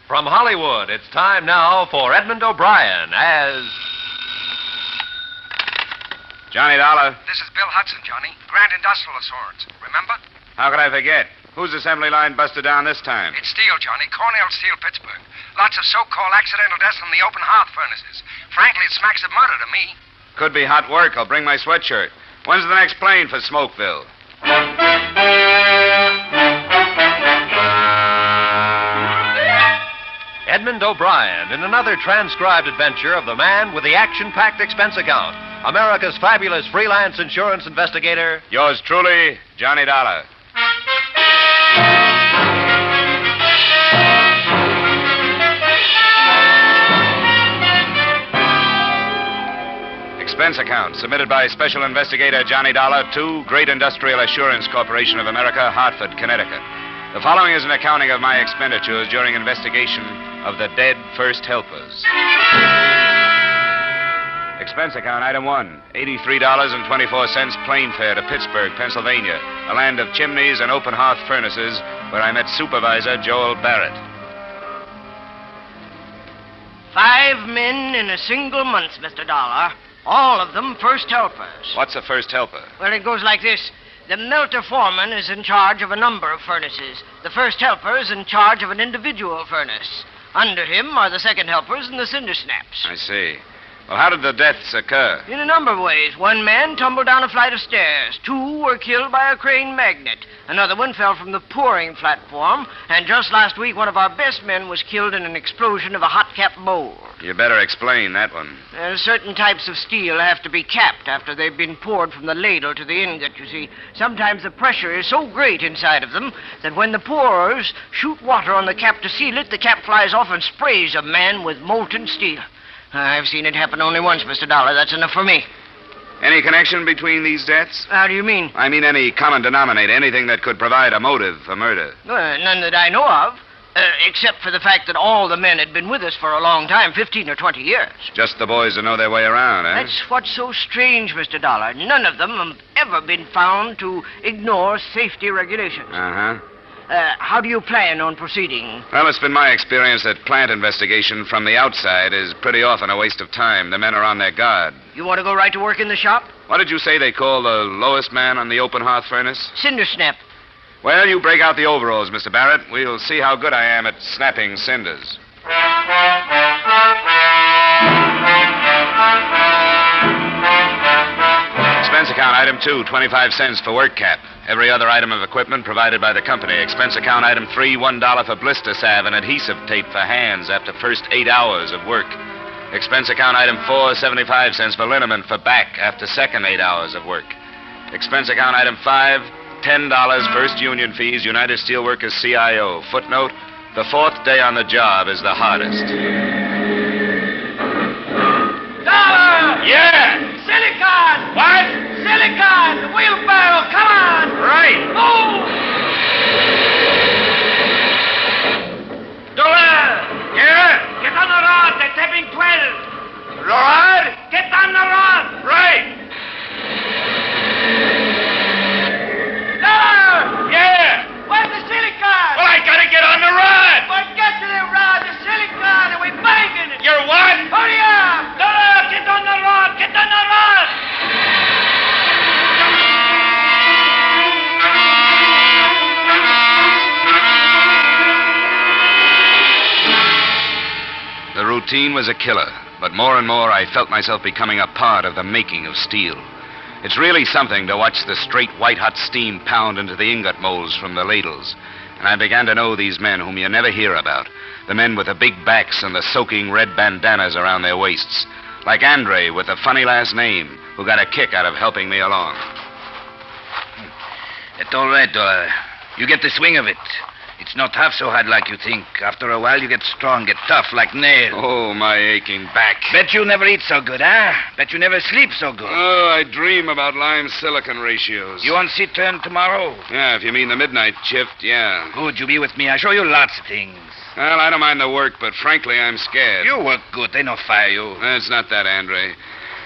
From Hollywood, it's time now for Edmund O'Brien as... Johnny Dollar. This is Bill Hudson, Johnny. Grand Industrial Assurance. Remember? How could I forget? Whose assembly line busted down this time? It's steel, Johnny. Cornell Steel, Pittsburgh. Lots of so-called accidental deaths from the open hearth furnaces. Frankly, it smacks of murder to me. Could be hot work. I'll bring my sweatshirt. When's the next plane for Smokeville? Edmund O'Brien in another transcribed adventure of the man with the action-packed expense account. America's fabulous freelance insurance investigator. Yours truly, Johnny Dollar. Expense account submitted by Special Investigator Johnny Dollar to Great Industrial Assurance Corporation of America, Hartford, Connecticut. The following is an accounting of my expenditures during investigation of the dead first helpers. Expense account, item 1, $83.24 plane fare to Pittsburgh, Pennsylvania, a land of chimneys and open hearth furnaces where I met Supervisor Joel Barrett. 5 men in a single month, Mr. Dollar. All of them first helpers. What's a first helper? Well, it goes like this. The melter foreman is in charge of a number of furnaces. The first helper is in charge of an individual furnace. Under him are the second helpers and the cinder snaps. I see. Well, how did the deaths occur? In a number of ways. One man tumbled down a flight of stairs. 2 were killed by a crane magnet. Another one fell from the pouring platform. And just last week, one of our best men was killed in an explosion of a hot-cap bowl. You better explain that one. Certain types of steel have to be capped after they've been poured from the ladle to the ingot, you see. Sometimes the pressure is so great inside of them that when the pourers shoot water on the cap to seal it, the cap flies off and sprays a man with molten steel. I've seen it happen only once, Mr. Dollar. That's enough for me. Any connection between these deaths? How do you mean? I mean any common denominator, anything that could provide a motive for murder. None that I know of, except for the fact that all the men had been with us for a long time, 15 or 20 years. Just the boys who know their way around, eh? That's what's so strange, Mr. Dollar. None of them have ever been found to ignore safety regulations. Uh-huh. How do you plan on proceeding? Well, it's been my experience that plant investigation from the outside is pretty often a waste of time. The men are on their guard. You want to go right to work in the shop? What did you say they call the lowest man on the open hearth furnace? Cinder snap. Well, you break out the overalls, Mr. Barrett. We'll see how good I am at snapping cinders. Expense account, item 2, 25 cents for work cap. Every other item of equipment provided by the company. Expense account, item 3, $1 for blister salve and adhesive tape for hands after first 8 hours of work. Expense account, item 4, 75 cents for liniment for back after second 8 hours of work. Expense account, item 5, $10 first union fees, United Steelworkers CIO. Footnote, the 4th day on the job is the hardest. Dollar! Yeah! Silicon! What? Silicon! Wheelbarrow, come on! Right! Move! Dollar! Yeah? Get on the rod. They're tapping 12. Rod? Get on the rod. Right! Dollar! Yeah! Where's the silicon? Well, I gotta get on the rod! Well, get to the rod, the silicon, and we're banging it. You're what? Hurry up! Dollar, get on the rod. Get on the rod. The routine was a killer, but more and more I felt myself becoming a part of the making of steel. It's really something to watch the straight white-hot steam pound into the ingot molds from the ladles. And I began to know these men whom you never hear about, the men with the big backs and the soaking red bandanas around their waists, like Andre with the funny last name, who got a kick out of helping me along. It's all right, Dollar. You get the swing of it. It's not half so hard like you think. After a while, you get strong, get tough like nails. Oh, my aching back. Bet you never eat so good, huh? Bet you never sleep so good. Oh, I dream about lime-silicon ratios. You on seat turn tomorrow? Yeah, if you mean the midnight shift, yeah. Good, you be with me. I show you lots of things. Well, I don't mind the work, but frankly, I'm scared. You work good. They no fire you. It's not that, Andre.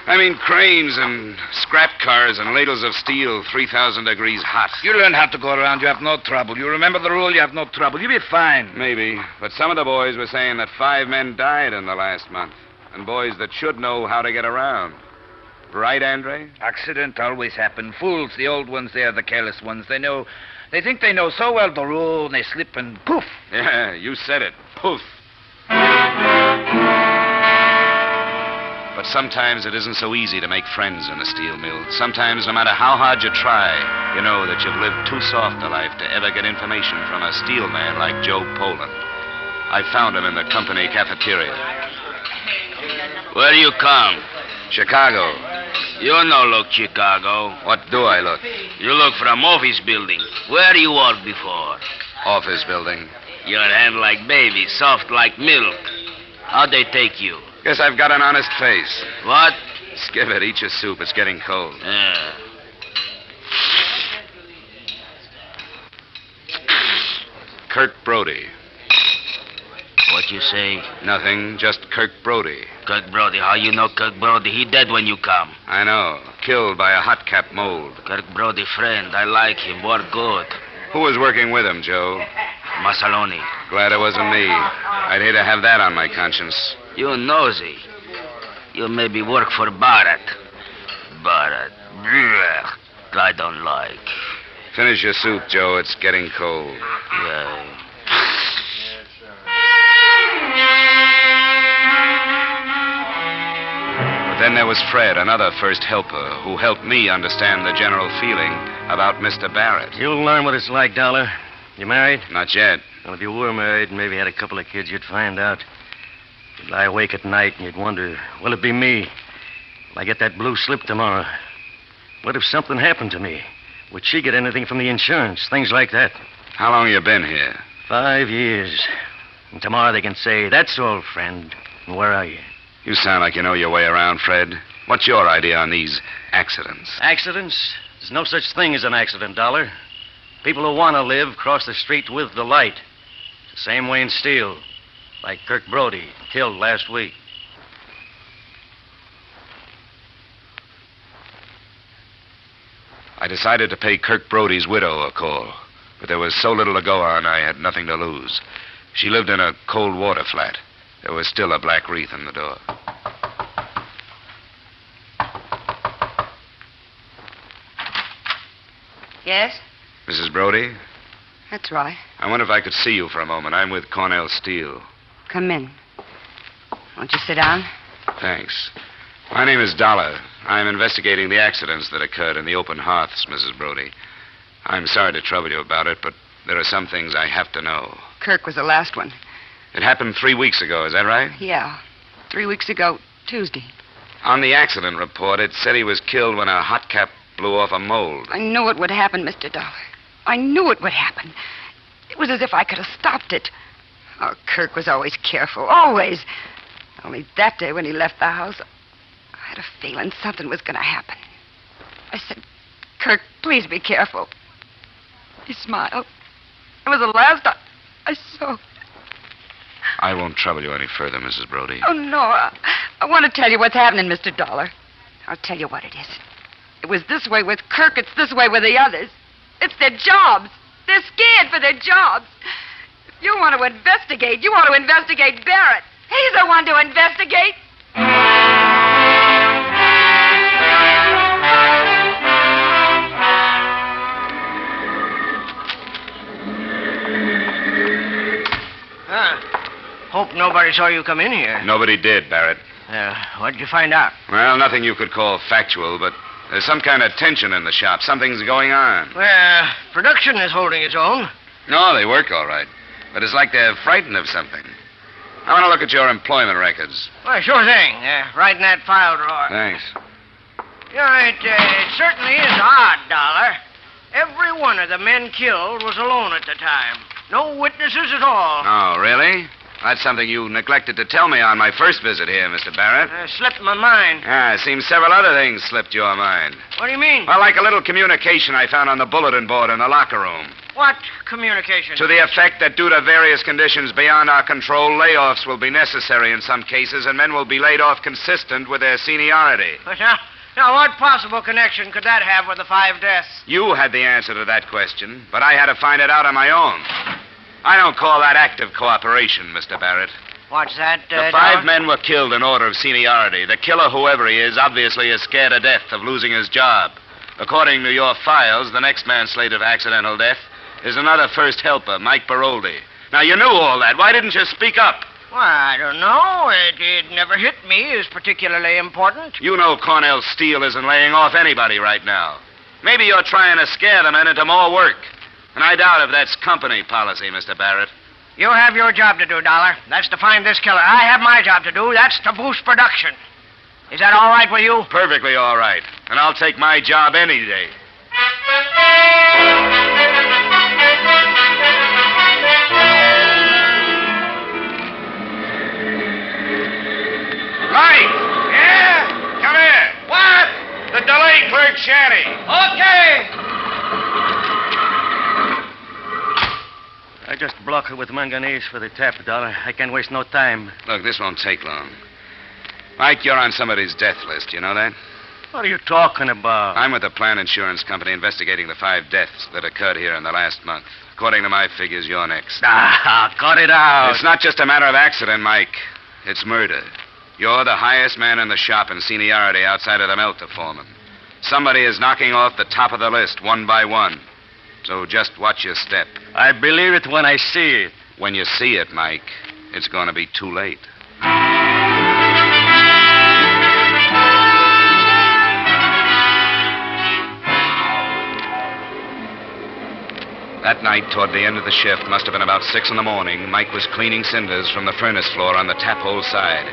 I mean cranes and scrap cars and ladles of steel 3,000 degrees hot. You learn how to go around. You have no trouble. You remember the rule, you have no trouble. You'll be fine. Maybe, but some of the boys were saying that 5 men died in the last month. And boys that should know how to get around. Right, Andre? Accidents always happen. Fools, the old ones, they are the careless ones. They think they know so well the rule, and they slip and poof. Yeah, you said it. Poof. But sometimes it isn't so easy to make friends in a steel mill. Sometimes, no matter how hard you try, you know that you've lived too soft a life to ever get information from a steel man like Joe Poland. I found him in the company cafeteria. Where do you come? Chicago. You no look Chicago. What do I look? You look from office building. Where you work before? Office building. Your hand like baby, soft like milk. How'd they take you? Guess I've got an honest face. What? Skip it. Eat your soup. It's getting cold. Yeah. Kirk Brody. What you say? Nothing. Just Kirk Brody. Kirk Brody. How you know Kirk Brody? He dead when you come. I know. Killed by a hot cap mold. Kirk Brody friend. I like him. Work good. Who was working with him, Joe? Masaloni. Glad it wasn't me. I'd hate to have that on my conscience. You nosy. You maybe work for Barrett. Barrett. Blech. I don't like. Finish your soup, Joe. It's getting cold. Yeah. But then there was Fred, another first helper, who helped me understand the general feeling about Mr. Barrett. You'll learn what it's like, Dollar. You married? Not yet. Well, if you were married and maybe had a couple of kids, you'd find out. You'd lie awake at night and you'd wonder, will it be me? Will I get that blue slip tomorrow? What if something happened to me? Would she get anything from the insurance? Things like that. How long you been here? 5 years. And tomorrow they can say, that's all, friend. And where are you? You sound like you know your way around, Fred. What's your idea on these accidents? Accidents? There's no such thing as an accident, Dollar. People who want to live cross the street with the light. It's the same way in steel. Like Kirk Brody, killed last week. I decided to pay Kirk Brody's widow a call. But there was so little to go on, I had nothing to lose. She lived in a cold water flat. There was still a black wreath in the door. Yes? Mrs. Brody? That's right. I wonder if I could see you for a moment. I'm with Cornell Steel. Come in. Won't you sit down? Thanks. My name is Dollar. I'm investigating the accidents that occurred in the open hearths, Mrs. Brody. I'm sorry to trouble you about it, but there are some things I have to know. Kirk was the last one. It happened 3 weeks ago, is that right? Yeah. 3 weeks ago, Tuesday. On the accident report, it said he was killed when a hot cap blew off a mold. I knew it would happen, Mr. Dollar. I knew it would happen. It was as if I could have stopped it. Oh, Kirk was always careful, always. Only that day when he left the house, I had a feeling something was going to happen. I said, Kirk, please be careful. He smiled. It was the last I saw. I won't trouble you any further, Mrs. Brody. Oh, no. I want to tell you what's happening, Mr. Dollar. I'll tell you what it is. It was this way with Kirk. It's this way with the others. It's their jobs. They're scared for their jobs. If you want to investigate, you want to investigate Barrett. He's the one to investigate. Hope nobody saw you come in here. Nobody did, Barrett. What'd you find out? Well, nothing you could call factual, but there's some kind of tension in the shop. Something's going on. Well, production is holding its own. No, they work all right. But it's like they're frightened of something. I want to look at your employment records. Well, sure thing. Right in that file drawer. Thanks. Yeah, it certainly is odd, Dollar. Every one of the men killed was alone at the time. No witnesses at all. Oh, really? That's something you neglected to tell me on my first visit here, Mr. Barrett. Slipped my mind. Yeah, it seems several other things slipped your mind. What do you mean? Well, like a little communication I found on the bulletin board in the locker room. What communication? To the effect that due to various conditions beyond our control, layoffs will be necessary in some cases, and men will be laid off consistent with their seniority. But now, what possible connection could that have with the 5 deaths? You had the answer to that question, but I had to find it out on my own. I don't call that active cooperation, Mr. Barrett. What's that, The 5 men were killed in order of seniority. The killer, whoever he is, obviously is scared to death of losing his job. According to your files, the next man slated for accidental death is another first helper, Mike Baroldi. Now, you knew all that. Why didn't you speak up? Well, I don't know. It never hit me as particularly important. You know Cornell Steel isn't laying off anybody right now. Maybe you're trying to scare the men into more work. And I doubt if that's company policy, Mr. Barrett. You have your job to do, Dollar. That's to find this killer. I have my job to do. That's to boost production. Is that all right with you? Perfectly all right. And I'll take my job any day. Mike! Yeah? Come here. What? The delay clerk shanty. Okay. I just block it with manganese for the tap, Dollar. I can't waste no time. Look, this won't take long. Mike, you're on somebody's death list. You know that? What are you talking about? I'm with the plant insurance company investigating the 5 deaths that occurred here in the last month. According to my figures, you're next. Cut it out. It's not just a matter of accident, Mike. It's murder. You're the highest man in the shop in seniority outside of the melter foreman. Somebody is knocking off the top of the list one by one. So just watch your step. I believe it when I see it. When you see it, Mike, it's going to be too late. That night, toward the end of the shift, must have been about 6 in the morning, Mike was cleaning cinders from the furnace floor on the tap hole side.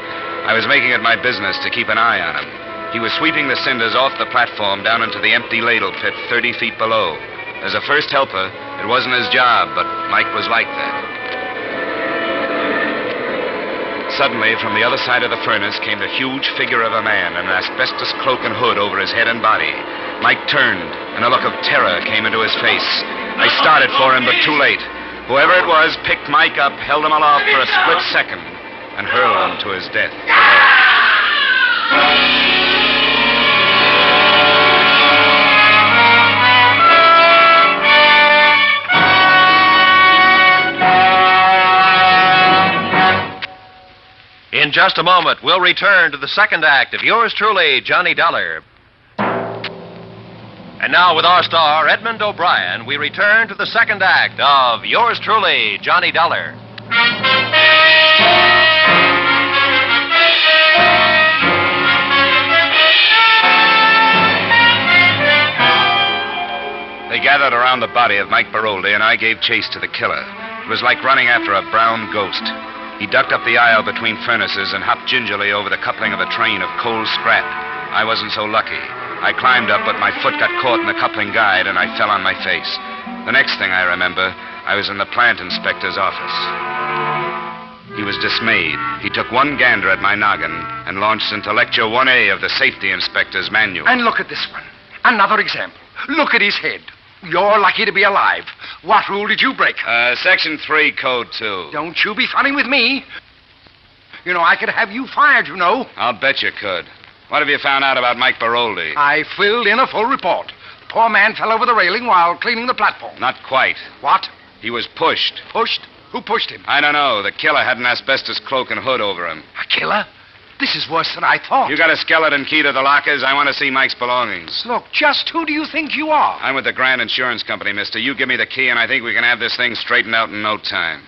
I was making it my business to keep an eye on him. He was sweeping the cinders off the platform down into the empty ladle pit 30 feet below. As a first helper, it wasn't his job, but Mike was like that. Suddenly, from the other side of the furnace came the huge figure of a man in an asbestos cloak and hood over his head and body. Mike turned, and a look of terror came into his face. I started for him, but too late. Whoever it was picked Mike up, held him aloft for a split second, and hurled him to his death. In just a moment, we'll return to the second act of yours truly, Johnny Dollar. And now, with our star, Edmund O'Brien, we return to the second act of yours truly, Johnny Dollar. They gathered around the body of Mike Baroldi, and I gave chase to the killer. It was like running after a brown ghost. He ducked up the aisle between furnaces and hopped gingerly over the coupling of a train of coal scrap. I wasn't so lucky. I climbed up, but my foot got caught in the coupling guide, and I fell on my face. The next thing I remember, I was in the plant inspector's office. He was dismayed. He took one gander at my noggin and launched into Lecture 1A of the Safety Inspector's Manual. And look at this one. Another example. Look at his head. You're lucky to be alive. What rule did you break? Section 3, Code 2. Don't you be funny with me. You know, I could have you fired, you know. I'll bet you could. What have you found out about Mike Baroldi? I filled in a full report. The poor man fell over the railing while cleaning the platform. Not quite. What? He was pushed. Pushed? Who pushed him? I don't know. The killer had an asbestos cloak and hood over him. A killer? This is worse than I thought. You got a skeleton key to the lockers? I want to see Mike's belongings. Look, just who do you think you are? I'm with the Grand Insurance Company, mister. You give me the key, and I think we can have this thing straightened out in no time.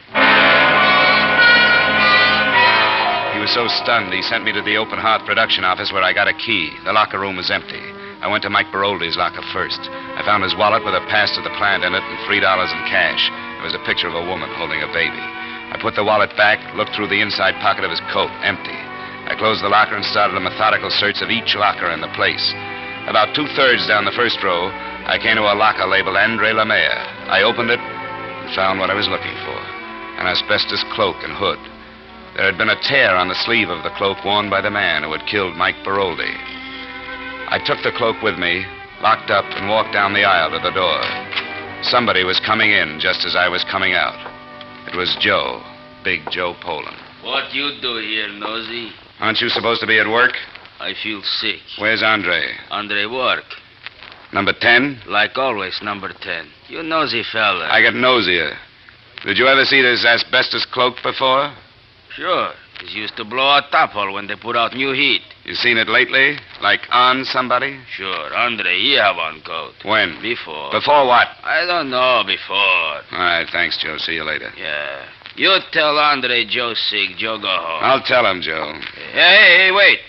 He was so stunned, he sent me to the Open Hearth production office where I got a key. The locker room was empty. I went to Mike Baroldi's locker first. I found his wallet with a pass to the plant in it and $3 in cash. There was a picture of a woman holding a baby. I put the wallet back, looked through the inside pocket of his coat, empty. I closed the locker and started a methodical search of each locker in the place. About 2/3 down the first row, I came to a locker labeled Andre Lemire. I opened it and found what I was looking for, an asbestos cloak and hood. There had been a tear on the sleeve of the cloak worn by the man who had killed Mike Baroldi. I took the cloak with me, locked up, and walked down the aisle to the door. Somebody was coming in just as I was coming out. It was Joe, Big Joe Poland. What you do here, nosy? Aren't you supposed to be at work? I feel sick. Where's Andre? Andre work. Number 10? Like always, number 10. You nosy fella. I got nosier. Did you ever see this asbestos cloak before? Sure. It used to blow a topple when they put out new heat. You seen it lately? Like on somebody? Sure. Andre, he have on coat. When? Before. Before what? I don't know. Before. All right, thanks, Joe. See you later. Yeah. You tell Andre Joe's sick. Joe go home. I'll tell him, Joe. Hey, wait.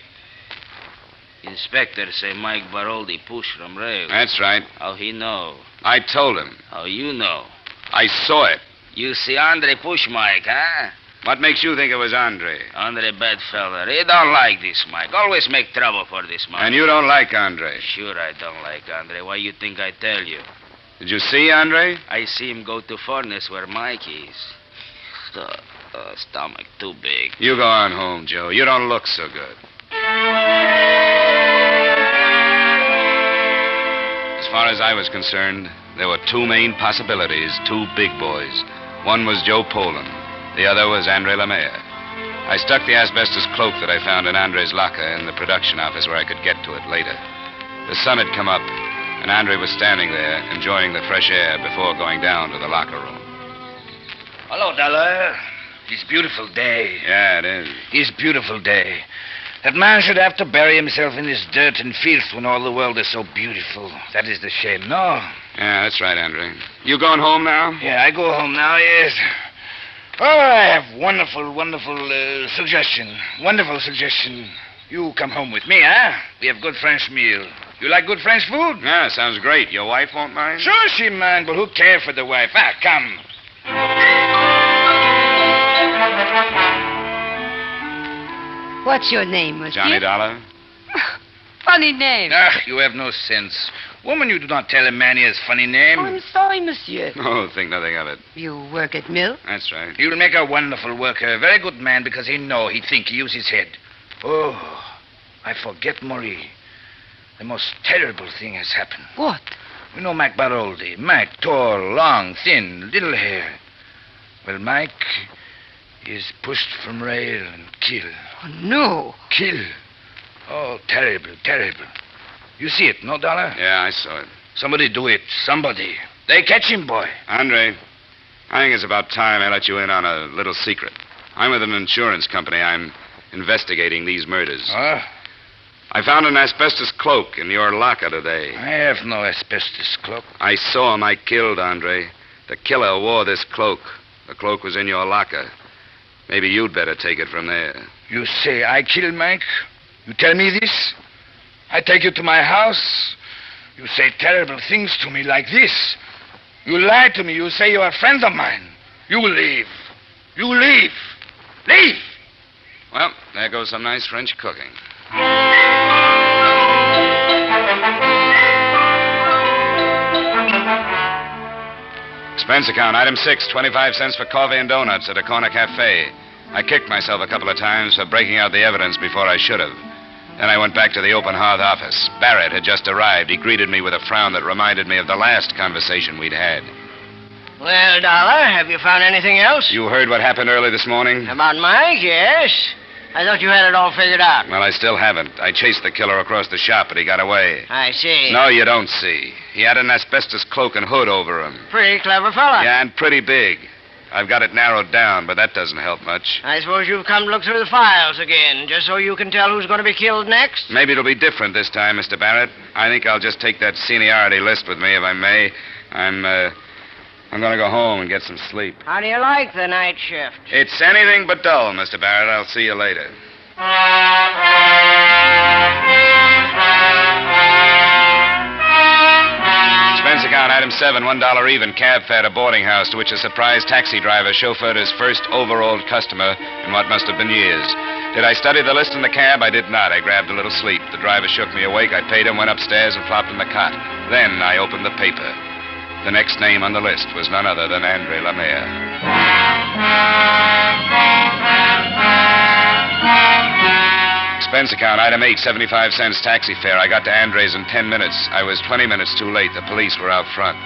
Inspector say Mike Baroldi pushed from rail. That's right. How he know? I told him. How you know? I saw it. You see Andre push Mike, huh? What makes you think it was Andre? Andre bad fella. He don't like this Mike. Always make trouble for this man. And you don't like Andre? Sure I don't like Andre. Why you think I tell you? Did you see Andre? I see him go to furnace where Mike is. Stomach too big. You go on home, Joe. You don't look so good. As far as I was concerned, there were two main possibilities, two big boys. One was Joe Poland. The other was Andre Lemaire. I stuck the asbestos cloak that I found in Andre's locker in the production office where I could get to it later. The sun had come up, and Andre was standing there, enjoying the fresh air before going down to the locker room. Hello, Dollar. It's a beautiful day. Yeah, it is. It's a beautiful day. That man should have to bury himself in this dirt and filth when all the world is so beautiful. That is the shame, no? Yeah, that's right, Andre. You going home now? Yeah, I go home now, yes. Oh, I have wonderful suggestion. Wonderful suggestion. You come home with me, huh? We have good French meal. You like good French food? Yeah, sounds great. Your wife won't mind? Sure she mind, but who cares for the wife? Ah, come. What's your name, monsieur? Johnny Dollar? Funny name. Ah, you have no sense. Woman, you do not tell a man he has funny name. Oh, I'm sorry, monsieur. Oh, think nothing of it. You work at mill? That's right. He will make a wonderful worker. A very good man because he use his head. Oh, I forget, Marie. The most terrible thing has happened. What? You know Mike Baroldi. Mike, tall, long, thin, little hair. Well, Mike is pushed from rail and killed. Oh, no. Killed. Oh, terrible, terrible. You see it, no, Dollar? Yeah, I saw it. Somebody do it. Somebody. They catch him, boy. Andre, I think it's about time I let you in on a little secret. I'm with an insurance company. I'm investigating these murders. Huh? I found an asbestos cloak in your locker today. I have no asbestos cloak. I saw Mike killed, Andre. The killer wore this cloak. The cloak was in your locker. Maybe you'd better take it from there. You say I killed Mike? You tell me this? I take you to my house. You say terrible things to me like this. You lie to me. You say you are friends of mine. You leave. You leave. Leave! Well, there goes some nice French cooking. Expense account, item 6, 25 cents for coffee and donuts at a corner cafe. I kicked myself a couple of times for breaking out the evidence before I should have. Then I went back to the open hearth office. Barrett had just arrived. He greeted me with a frown that reminded me of the last conversation we'd had. Well, Dollar, have you found anything else? You heard what happened early this morning? About Mike, yes. I thought you had it all figured out. Well, I still haven't. I chased the killer across the shop, but he got away. I see. No, you don't see. He had an asbestos cloak and hood over him. Pretty clever fella. Yeah, and pretty big. I've got it narrowed down, but that doesn't help much. I suppose you've come to look through the files again, just so you can tell who's going to be killed next? Maybe it'll be different this time, Mr. Barrett. I think I'll just take that seniority list with me, if I may. I'm going to go home and get some sleep. How do you like the night shift? It's anything but dull, Mr. Barrett. I'll see you later. Expense account, item 7, $1 even cab fare to boarding house, to which a surprised taxi driver chauffeured his first overalled customer in what must have been years. Did I study the list in the cab? I did not. I grabbed a little sleep. The driver shook me awake. I paid him, went upstairs, and flopped in the cot. Then I opened the paper. The next name on the list was none other than Andre Lemaire. Expense account, item 8, 75 cents taxi fare. I got to Andre's in 10 minutes. I was 20 minutes too late. The police were out front.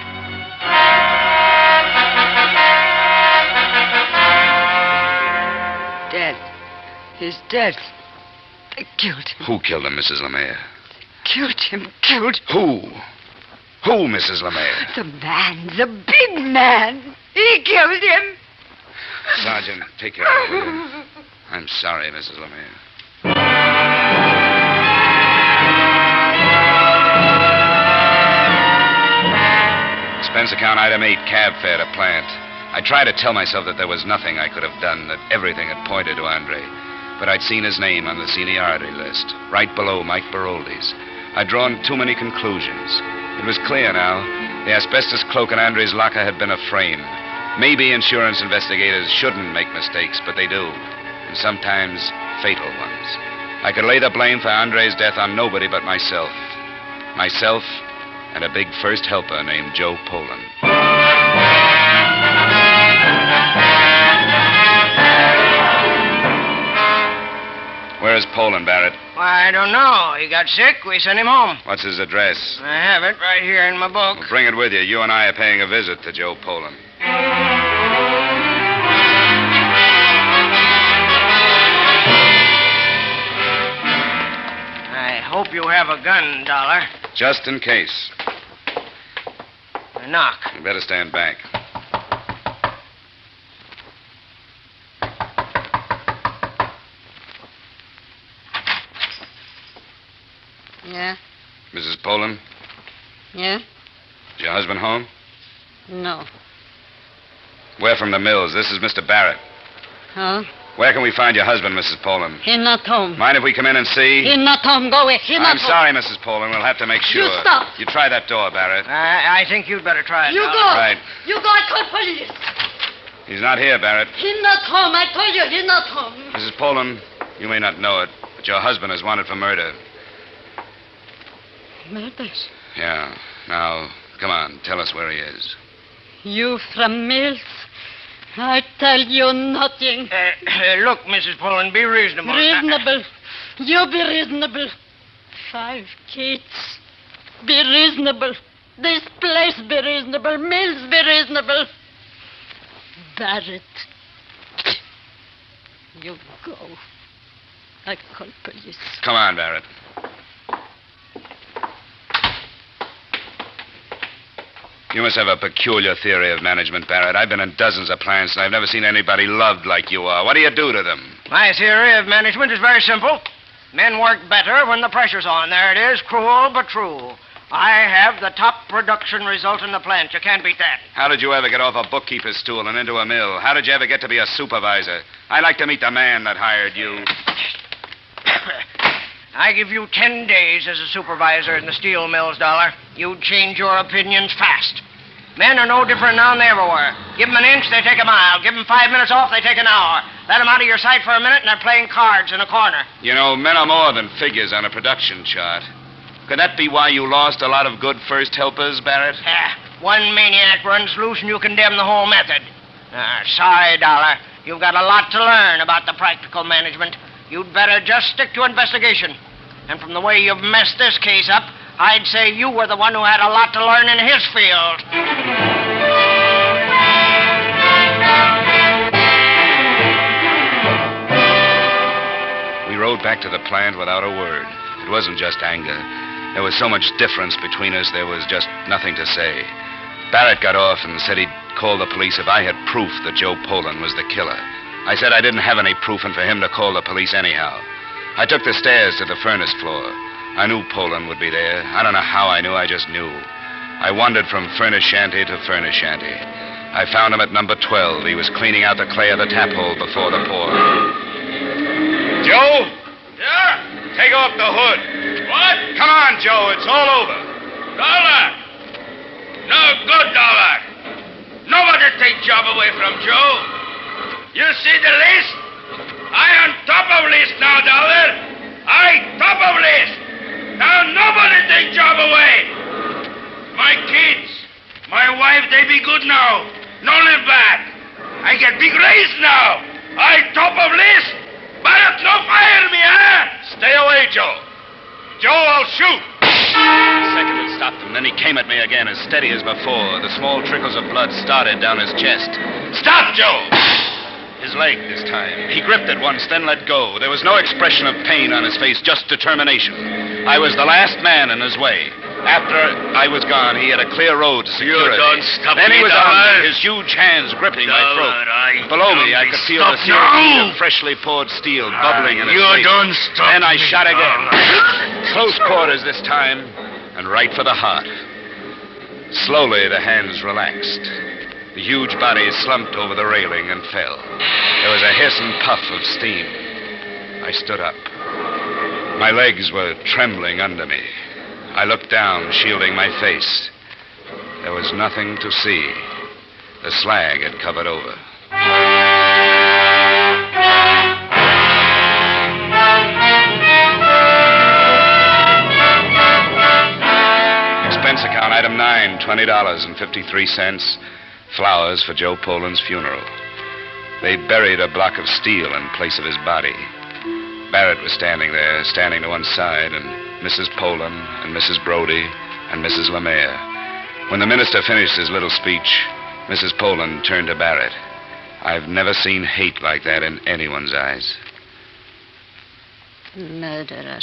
Dead. He's dead. They killed him. Who killed him, Mrs. LeMaire? Killed him. Killed him. Who? Who, Mrs. LeMaire? The man. The big man. He killed him. Sergeant, take care of him. I'm sorry, Mrs. LeMaire. Expense account, item 8, cab fare to plant. I tried to tell myself that there was nothing I could have done, that everything had pointed to Andre. But I'd seen his name on the seniority list, right below Mike Baroldi's. I'd drawn too many conclusions. It was clear now. The asbestos cloak in Andre's locker had been a frame. Maybe insurance investigators shouldn't make mistakes, but they do. And sometimes fatal ones. I could lay the blame for Andre's death on nobody but myself. Myself and a big first helper named Joe Poland. Where's Poland, Barrett? Why, I don't know. He got sick. We sent him home. What's his address? I have it right here in my book. Well, bring it with you. You and I are paying a visit to Joe Poland. I hope you have a gun, Dollar. Just in case. Knock. You better stand back. Yeah? Mrs. Poland? Yeah? Is your husband home? No. We're from the mills. This is Mr. Barrett. Huh? Where can we find your husband, Mrs. Poland? He's not home. Mind if we come in and see? He's not home. Go away. He's not I'm home. sorry, Mrs. Poland. We'll have to make sure. You stop. You try that door, Barrett. I think you'd better try it, You Dollar. go. Right. You go. I call police. He's not here, Barrett. He's not home. I told you he's not home. Mrs. Poland, you may not know it, but your husband is wanted for murder. Murders. Yeah. Now, come on. Tell us where he is. You from Mills? I tell you nothing. Look, Mrs. Poland, be reasonable. Reasonable. You be reasonable. 5 kids. Be reasonable. This place be reasonable. Mills be reasonable. Barrett. You go. I call police. Come on, Barrett. You must have a peculiar theory of management, Barrett. I've been in dozens of plants, and I've never seen anybody loved like you are. What do you do to them? My theory of management is very simple. Men work better when the pressure's on. There it is, cruel but true. I have the top production result in the plant. You can't beat that. How did you ever get off a bookkeeper's stool and into a mill? How did you ever get to be a supervisor? I'd like to meet the man that hired you. I give you 10 days as a supervisor in the steel mills, Dollar. You'd change your opinions fast. Men are no different now than they ever were. Give them an inch, they take a mile. Give them 5 minutes off, they take an hour. Let them out of your sight for a minute, and they're playing cards in a corner. You know, men are more than figures on a production chart. Could that be why you lost a lot of good first helpers, Barrett? One maniac runs loose, and you condemn the whole method. Sorry, Dollar. You've got a lot to learn about the practical management. You'd better just stick to investigation. And from the way you've messed this case up, I'd say you were the one who had a lot to learn in his field. We rode back to the plant without a word. It wasn't just anger. There was so much difference between us, there was just nothing to say. Barrett got off and said he'd call the police if I had proof that Joe Poland was the killer. I said I didn't have any proof and for him to call the police anyhow. I took the stairs to the furnace floor. I knew Poland would be there. I don't know how I knew, I just knew. I wandered from furnace shanty to furnace shanty. I found him at number 12. He was cleaning out the clay of the tap hole before the pour. Joe? Yeah? Take off the hood. What? Come on, Joe. It's all over. Dollar. No good, Dollar. Nobody take job away from Joe. You see the list? I on top of list now, Dollar. I top of list. Now nobody take job away. My kids, my wife, they be good now. No live bad. I get big raise now. I top of list. But no fire me, huh? Stay away shoot. The second it stopped him, then he came at me again, as steady as before. The small trickles of blood started down his chest. Stop, Joe! His leg this time. He gripped it once, then let go. There was no expression of pain on his face, just determination. I was the last man in his way. After I was gone, he had a clear road to security. You don't stop then me, he was Dollar. on me, his huge hands gripping my Dollar, throat. I Below me, don't I could feel stop the seared now. heat of freshly poured steel bubbling in his You face. don't stop Then I me, shot again. Dollar. Close quarters this time, and right for the heart. Slowly, the hands relaxed. The huge body slumped over the railing and fell. There was a hiss and puff of steam. I stood up. My legs were trembling under me. I looked down, shielding my face. There was nothing to see. The slag had covered over. Expense account, item 9, $20.53. Flowers for Joe Poland's funeral. They buried a block of steel in place of his body. Barrett was standing there, standing to one side, and Mrs. Poland, and Mrs. Brody, and Mrs. Lemire. When the minister finished his little speech, Mrs. Poland turned to Barrett. I've never seen hate like that in anyone's eyes. Murderer.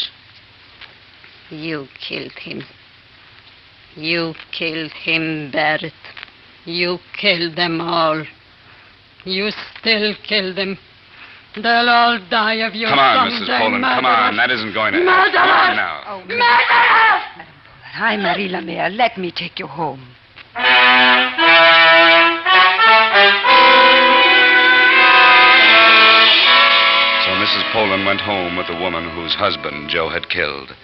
You killed him. You killed him, Barrett. You killed them all. You still kill them. They'll all die of you Come on, someday, Mrs. Poland, come murderer. on. That isn't going to Murderer! Come on now. Oh, Murderer! Hi, Marie Lemire. Let me take you home. So Mrs. Poland went home with the woman whose husband Joe had killed.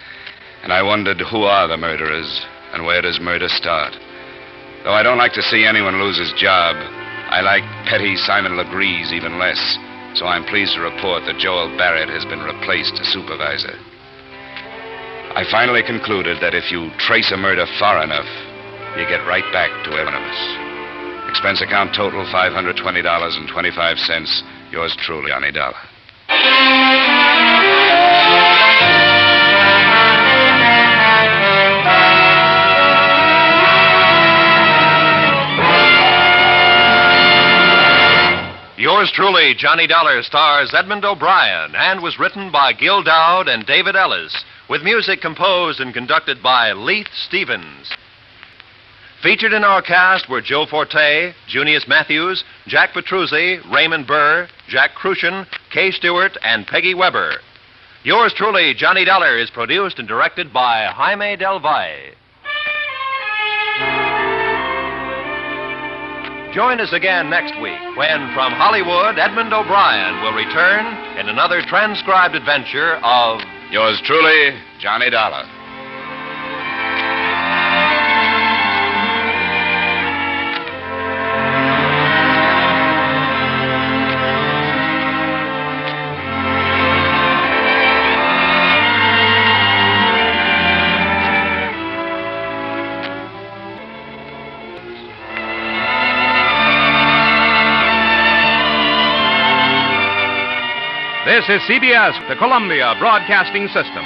And I wondered, who are the murderers, and where does murder start? Though I don't like to see anyone lose his job, I like petty Simon Legree's even less. So I'm pleased to report that Joel Barrett has been replaced as supervisor. I finally concluded that if you trace a murder far enough, you get right back to anonymous. Expense account total $520.25. Yours truly, Johnny Dollar. Yours truly, Johnny Dollar, stars Edmund O'Brien and was written by Gil Dowd and David Ellis, with music composed and conducted by Leith Stevens. Featured in our cast were Joe Forte, Junius Matthews, Jack Petruzzi, Raymond Burr, Jack Crucian, Kay Stewart, and Peggy Weber. Yours truly, Johnny Dollar, is produced and directed by Jaime Del Valle. Join us again next week when, from Hollywood, Edmund O'Brien will return in another transcribed adventure of Yours truly, Johnny Dollar. This is CBS, the Columbia Broadcasting System.